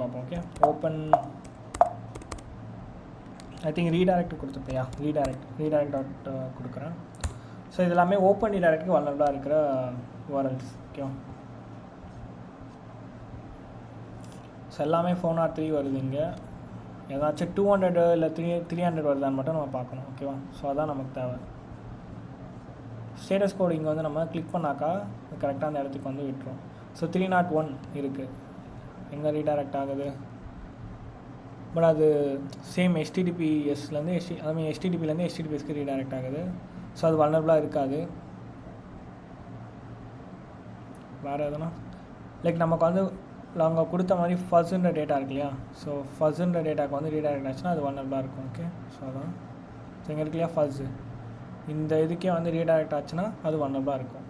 பார்ப்போம். Okay, open I think redirect கொடுத்துருப்பையா, redirect கொடுக்குறேன். ஸோ இது எல்லாமே ஓப்பன் ரீடைரக்ட்டுக்கு வல்னரபிளாக இருக்கிற URLs. ஓகேவா, ஸோ எல்லாமே 403 வருது. இங்கே ஏதாச்சும் 200 இல்லை 300 வருதான்னு மட்டும் நம்ம பார்க்கணும். ஓகேவா, ஸோ அதான் நமக்கு தேவை. ஸ்டேட்டஸ் கோடு இங்கே வந்து நம்ம கிளிக் பண்ணாக்கா கரெக்டாக அந்த இடத்துக்கு வந்து விட்டுரும். ஸோ 301 இருக்குது, எங்கே ரீடைரக்ட் ஆகுது. பட் அது சேம் HTTPSலேருந்து HTTPலேருந்து HTTPSக்கு ரீடைரக்ட் ஆகுது. ஸோ அது வல்னரபிளாக இருக்காது. வேறு எதுனா லைக் நமக்கு வந்து நாங்கள் கொடுத்த மாதிரி ஃபஸ்ன்ற டேட்டா இருக்கு இல்லையா, ஸோ ஃபஸ்ன்ற டேட்டாக்கு வந்து ரீடைரக்ட் ஆச்சுன்னா அது வல்னரபிளாக இருக்கும். ஓகே, ஸோ அதான் ஸோ இங்கே இருக்கு இல்லையா ஃபஸ், இந்த இதுக்கே வந்து ரீடைரக்ட் ஆச்சுன்னா அது வல்னரபிளாக இருக்கும்.